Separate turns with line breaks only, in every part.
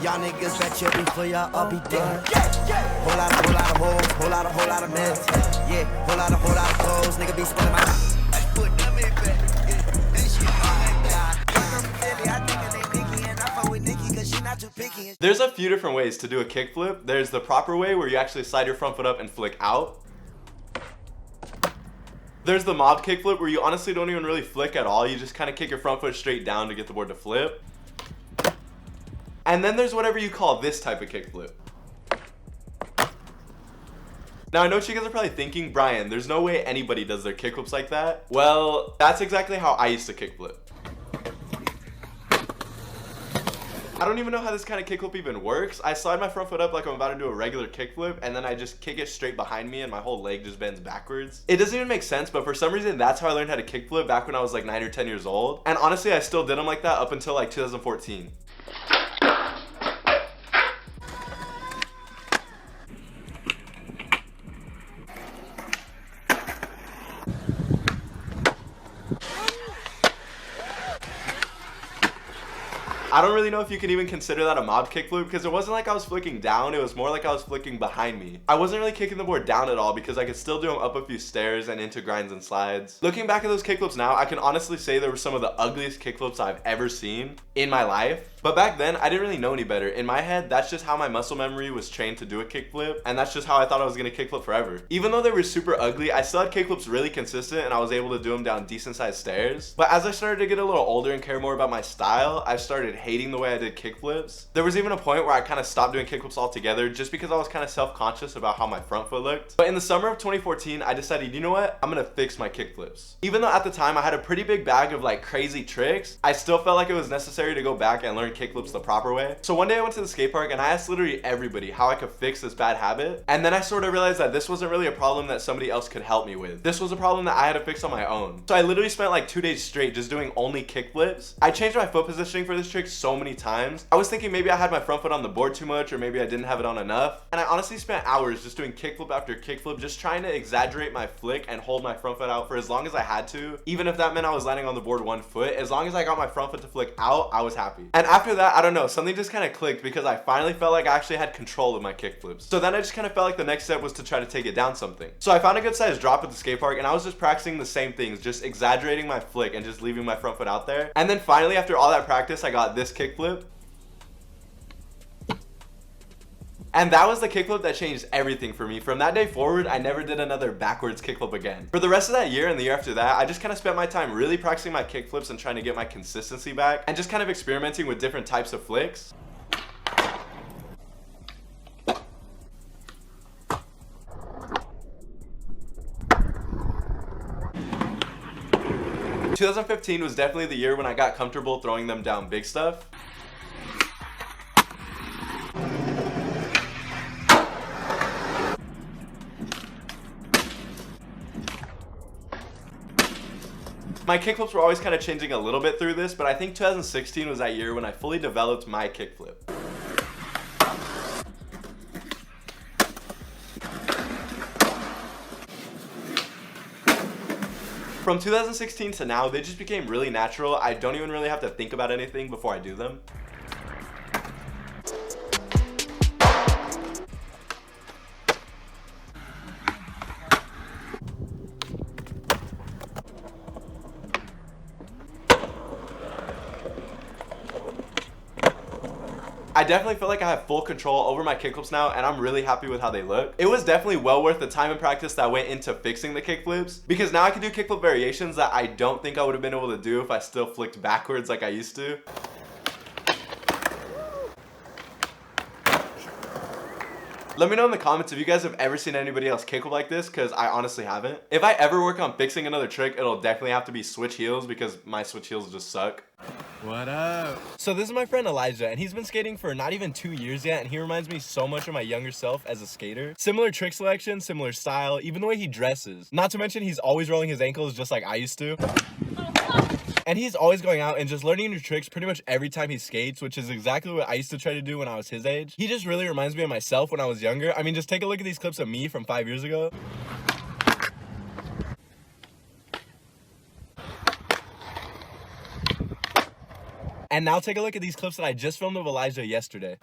Y'all niggas bet you before y'all all be dead. Whole lot of hoes, whole lot of mess. Yeah, whole lot of clothes. Nigga be spending my put them in bed. This shit
There's a few different ways to do a kickflip. There's the proper way where you actually slide your front foot up and flick out. There's the mob kickflip where you honestly don't even really flick at all. You just kind of kick your front foot straight down to get the board to flip. And then there's whatever you call this type of kickflip. Now I know what you guys are probably thinking, Brian, there's no way anybody does their kickflips like that. Well, that's exactly how I used to kickflip. I don't even know how this kind of kickflip even works. I slide my front foot up like I'm about to do a regular kickflip, and then I just kick it straight behind me and my whole leg just bends backwards. It doesn't even make sense, but for some reason that's how I learned how to kickflip back when I was like 9 or 10 years old. And honestly, I still did them like that up until like 2014. I don't really know if you can even consider that a mob kickflip because it wasn't like I was flicking down, it was more like I was flicking behind me. I wasn't really kicking the board down at all because I could still do them up a few stairs and into grinds and slides. Looking back at those kickflips now, I can honestly say they were some of the ugliest kickflips I've ever seen in my life. But back then, I didn't really know any better. In my head, that's just how my muscle memory was trained to do a kickflip, and that's just how I thought I was gonna kickflip forever. Even though they were super ugly, I still had kickflips really consistent and I was able to do them down decent sized stairs. But as I started to get a little older and care more about my style, I started hating the way I did kickflips. There was even a point where I kind of stopped doing kickflips altogether just because I was kind of self-conscious about how my front foot looked. But in the summer of 2014, I decided, you know what? I'm gonna fix my kickflips. Even though at the time I had a pretty big bag of like crazy tricks, I still felt like it was necessary to go back and learn kickflips the proper way. So one day I went to the skate park and I asked literally everybody how I could fix this bad habit. And then I sort of realized that this wasn't really a problem that somebody else could help me with. This was a problem that I had to fix on my own. So I literally spent like 2 days straight just doing only kickflips. I changed my foot positioning for this trick so many times. I was thinking maybe I had my front foot on the board too much or maybe I didn't have it on enough. And I honestly spent hours just doing kickflip after kickflip, just trying to exaggerate my flick and hold my front foot out for as long as I had to. Even if that meant I was landing on the board 1 foot, as long as I got my front foot to flick out, I was happy. And after that, I don't know, something just kind of clicked because I finally felt like I actually had control of my kickflips. So then I just kind of felt like the next step was to try to take it down something. So I found a good sized drop at the skate park and I was just practicing the same things, just exaggerating my flick and just leaving my front foot out there. And then finally, after all that practice, I got this kickflip. And that was the kickflip that changed everything for me. From that day forward, I never did another backwards kickflip again. For the rest of that year and the year after that, I just kind of spent my time really practicing my kickflips and trying to get my consistency back and just kind of experimenting with different types of flicks. In 2015 was definitely the year when I got comfortable throwing them down big stuff. My kickflips were always kind of changing a little bit through this, but I think 2016 was that year when I fully developed my kickflip. From 2016 to now, they just became really natural. I don't even really have to think about anything before I do them. I definitely feel like I have full control over my kickflips now, and I'm really happy with how they look. It was definitely well worth the time and practice that went into fixing the kickflips, because now I can do kickflip variations that I don't think I would have been able to do if I still flicked backwards like I used to. Let me know in the comments if you guys have ever seen anybody else kickflip like this, because I honestly haven't. If I ever work on fixing another trick, it'll definitely have to be switch heels, because my switch heels just suck.
What up?
So this is my friend Elijah, and he's been skating for not even 2 years yet, and he reminds me so much of my younger self as a skater. Similar trick selection, similar style, even the way he dresses. Not to mention he's always rolling his ankles just like I used to. And he's always going out and just learning new tricks pretty much every time he skates, which is exactly what I used to try to do when I was his age. He just really reminds me of myself when I was younger. I mean, just take a look at these clips of me from 5 years ago. And now take a look at these clips that I just filmed of Elijah yesterday.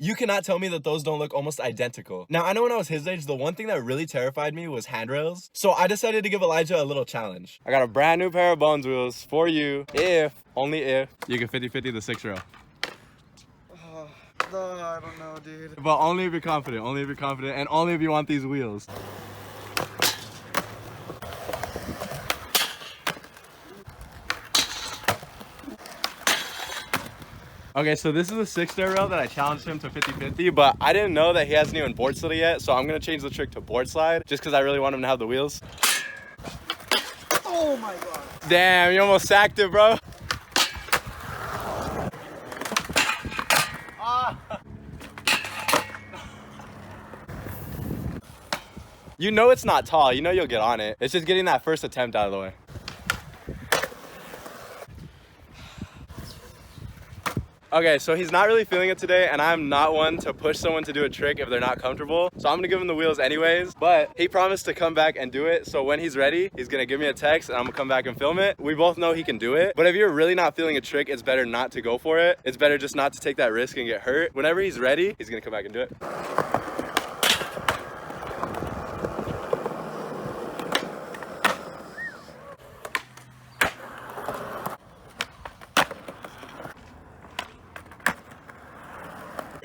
You cannot tell me that those don't look almost identical. Now, I know when I was his age, the one thing that really terrified me was handrails. So I decided to give Elijah a little challenge. I got a brand new pair of Bones wheels for you only if, you can 50-50 the 6 rail.
No, I don't know, dude.
But only if you're confident, and only if you want these wheels. Okay, so this is a 6-stair rail that I challenged him to 50-50, but I didn't know that he hasn't even board slid it yet, so I'm gonna change the trick to board slide, just because I really want him to have the wheels.
Oh my god.
Damn, you almost sacked it, bro. You know it's not tall, you know you'll get on it. It's just getting that first attempt out of the way. Okay, so he's not really feeling it today, and I'm not one to push someone to do a trick if they're not comfortable. So I'm gonna give him the wheels anyways, but he promised to come back and do it. So when he's ready, he's gonna give me a text and I'm gonna come back and film it. We both know he can do it, but if you're really not feeling a trick, it's better not to go for it. It's better just not to take that risk and get hurt. Whenever he's ready, he's gonna come back and do it.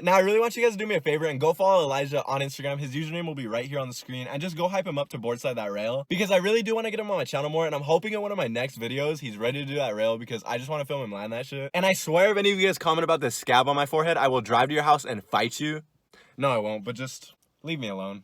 Now, I really want you guys to do me a favor and go follow Elijah on Instagram. His username will be right here on the screen. And just go hype him up to boardside that rail. Because I really do want to get him on my channel more. And I'm hoping in one of my next videos, he's ready to do that rail. Because I just want to film him land that shit. And I swear if any of you guys comment about this scab on my forehead, I will drive to your house and fight you. No, I won't. But just leave me alone.